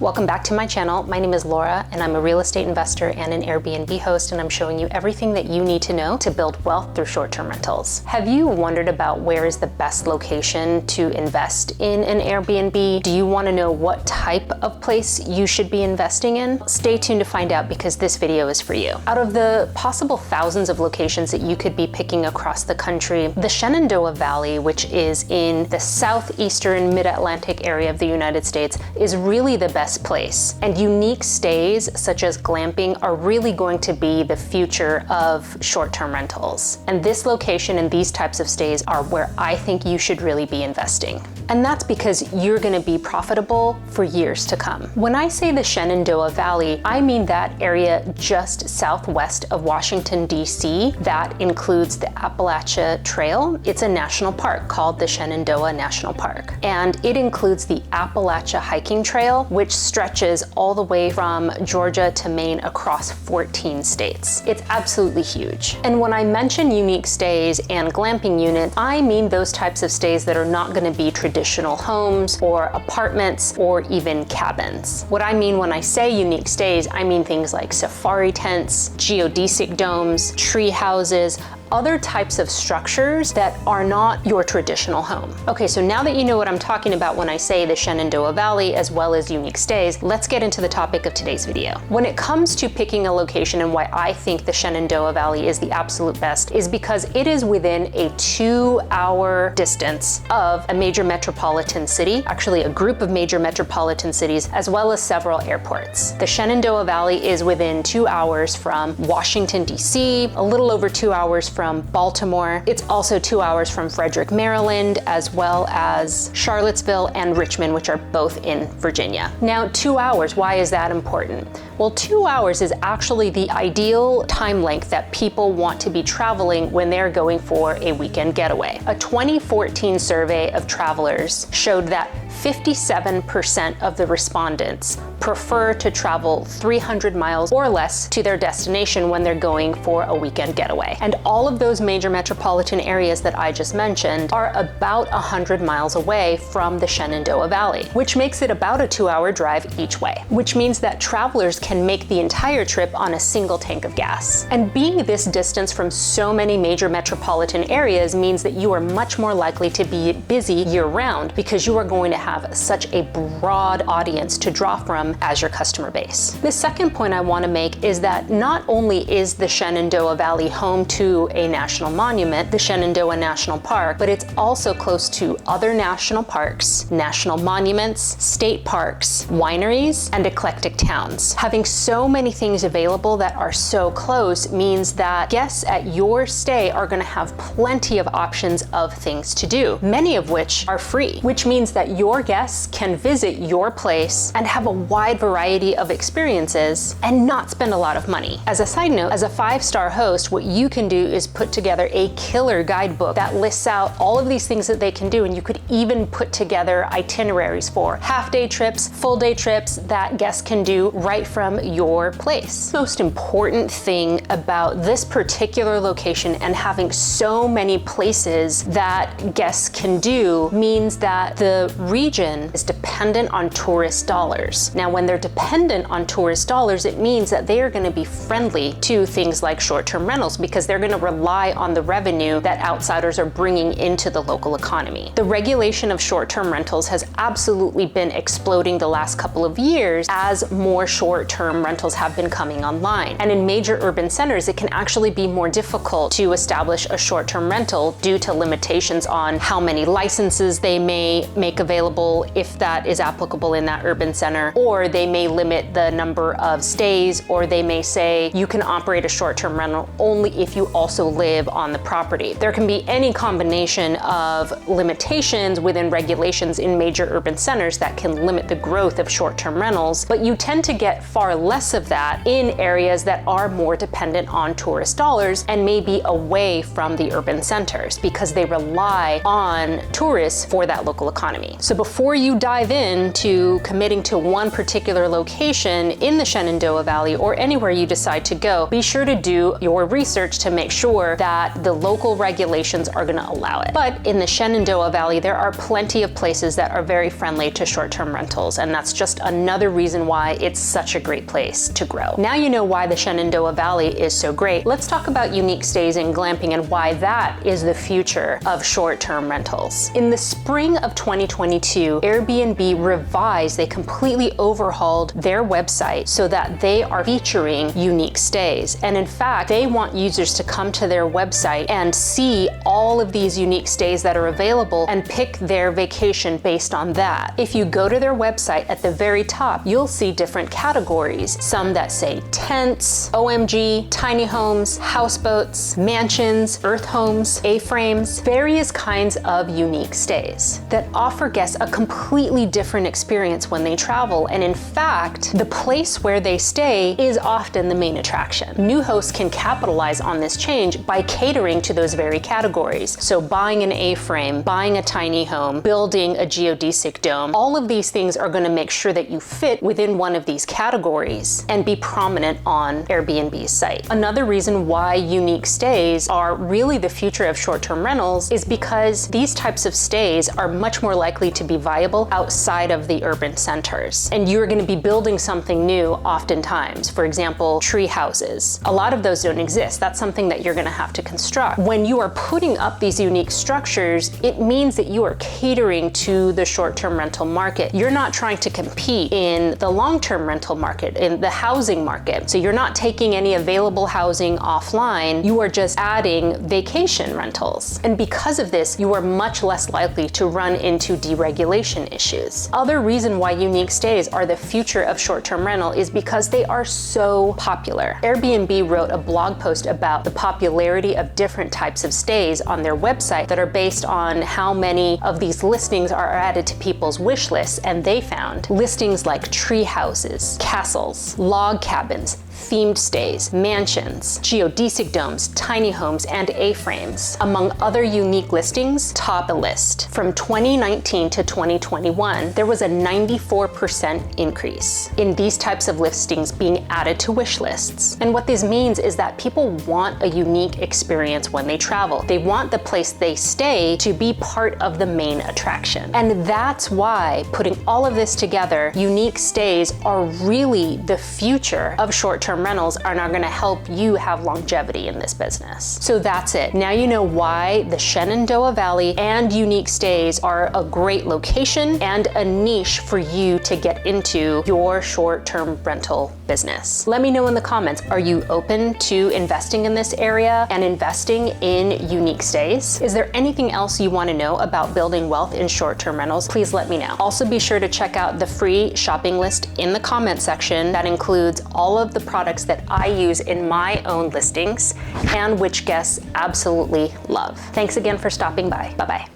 Welcome back to my channel. My name is Laura and I'm a real estate investor and an Airbnb host, and I'm showing you everything that you need to know to build wealth through short-term rentals. Have you wondered about where is the best location to invest in an Airbnb? Do you want to know what type of place you should be investing in? Stay tuned to find out, because this video is for you. Out of the possible thousands of locations that you could be picking across the country, the Shenandoah Valley, which is in the southeastern mid-Atlantic area of the United States, is really the best place. And unique stays such as glamping are really going to be the future of short-term rentals. And this location and these types of stays are where I think you should really be investing. And that's because you're going to be profitable for years to come. When I say the Shenandoah Valley, I mean that area just southwest of Washington, D.C. that includes the Appalachia Trail. It's a national park called the Shenandoah National Park. And it includes the Appalachia Hiking Trail, which stretches all the way from Georgia to Maine across 14 states. It's absolutely huge. And when I mention unique stays and glamping units, I mean those types of stays that are not going to be traditional homes or apartments or even cabins. What I mean when I say unique stays, I mean things like safari tents, geodesic domes, tree houses, other types of structures that are not your traditional home. Okay, so now that you know what I'm talking about when I say the Shenandoah Valley as well as unique stays, let's get into the topic of today's video. When it comes to picking a location and why I think the Shenandoah Valley is the absolute best is because it is within a 2-hour distance of a major metropolitan city, actually a group of major metropolitan cities, as well as several airports. The Shenandoah Valley is within 2 hours from Washington, D.C., a little over 2 hours from Baltimore. It's also 2 hours from Frederick, Maryland, as well as Charlottesville and Richmond, which are both in Virginia. Now, 2 hours, why is that important? Well, 2 hours is actually the ideal time length that people want to be traveling when they're going for a weekend getaway. A 2014 survey of travelers showed that 57% of the respondents prefer to travel 300 miles or less to their destination when they're going for a weekend getaway. And all of those major metropolitan areas that I just mentioned are about 100 miles away from the Shenandoah Valley, which makes it about a 2-hour drive each way, which means that travelers can make the entire trip on a single tank of gas. And being this distance from so many major metropolitan areas means that you are much more likely to be busy year-round, because you are going to have such a broad audience to draw from as your customer base. The second point I want to make is that not only is the Shenandoah Valley home to a national monument, the Shenandoah National Park, but it's also close to other national parks, national monuments, state parks, wineries, and eclectic towns. Having so many things available that are so close means that guests at your stay are going to have plenty of options of things to do, many of which are free, which means that your guests can visit your place and have a wide variety of experiences and not spend a lot of money. As a side note, as a 5-star host, what you can do is put together a killer guidebook that lists out all of these things that they can do, and you could even put together itineraries for half-day trips, full-day trips that guests can do right from your place. The most important thing about this particular location and having so many places that guests can do means that the region is dependent on tourist dollars. Now, when they're dependent on tourist dollars, it means that they are going to be friendly to things like short-term rentals, because they're going to rely on the revenue that outsiders are bringing into the local economy. The regulation of short-term rentals has absolutely been exploding the last couple of years as more short-term rentals have been coming online. And in major urban centers, it can actually be more difficult to establish a short-term rental due to limitations on how many licenses they may make available, if that is applicable in that urban center, or they may limit the number of stays, or they may say you can operate a short-term rental only if you also live on the property. There can be any combination of limitations within regulations in major urban centers that can limit the growth of short-term rentals, but you tend to get far less of that in areas that are more dependent on tourist dollars and may be away from the urban centers, because they rely on tourists for that local economy. So before you dive into committing to one particular location in the Shenandoah Valley or anywhere you decide to go, be sure to do your research to make sure that the local regulations are going to allow it. But But in the Shenandoah Valley, there are plenty of places that are very friendly to short-term rentals, and that's just another reason why it's such a great place to grow. Now you know why the Shenandoah Valley is so great. Let's talk about unique stays and glamping and why that is the future of short-term rentals. In the spring of 2022, Airbnb revised, they completely overhauled their website so that they are featuring unique stays. And in fact, they want users to come to their website and see all of these unique stays that are available and pick their vacation based on that. If you go to their website, at the very top, you'll see different categories. Some that say tents, OMG, tiny homes, houseboats, mansions, earth homes, A-frames, various kinds of unique stays that offer guests a completely different experience when they travel. And in fact, the place where they stay is often the main attraction. New hosts can capitalize on this change by catering to those very categories. So buying an A-frame, buying a tiny home, building a geodesic dome, all of these things are going to make sure that you fit within one of these categories and be prominent on Airbnb's site. Another reason why unique stays are really the future of short-term rentals is because these types of stays are much more likely to be viable outside of the urban centers. And you're going to be building something new oftentimes. For example, tree houses. A lot of those don't exist. That's something that you're going to have to construct. When you are putting up these unique structures, it means that you are catering to the short-term rental market. You're not trying to compete in the long-term rental market, in the housing market. So you're not taking any available housing offline. You are just adding vacation rentals. And because of this, you are much less likely to run into deregulation issues. Other reason why unique stays are the future of short-term rental is because they are so popular. Airbnb wrote a blog post about the popularity of different types of stays on their website that are based on how many of these listings are added to people's wish lists, and they found listings like tree houses, castles, log cabins, themed stays, mansions, geodesic domes, tiny homes, and A-frames. Among other unique listings, top the list. From 2019 to 2021, there was a 94% increase in these types of listings being added to wish lists. And what this means is that people want a unique experience when they travel. They want the place they stay to be part of the main attraction. And that's why, putting all of this together, unique stays are really the future of short-term rentals and are going to help you have longevity in this business. So that's it. Now you know why the Shenandoah Valley and unique stays are a great location and a niche for you to get into your short-term rental business. Let me know in the comments, are you open to investing in this area and investing in unique stays? Is there anything else you want to know about building wealth in short-term rentals? Please let me know. Also be sure to check out the free shopping list in the comment section that includes all of the products that I use in my own listings and which guests absolutely love. Thanks again for stopping by. Bye-bye.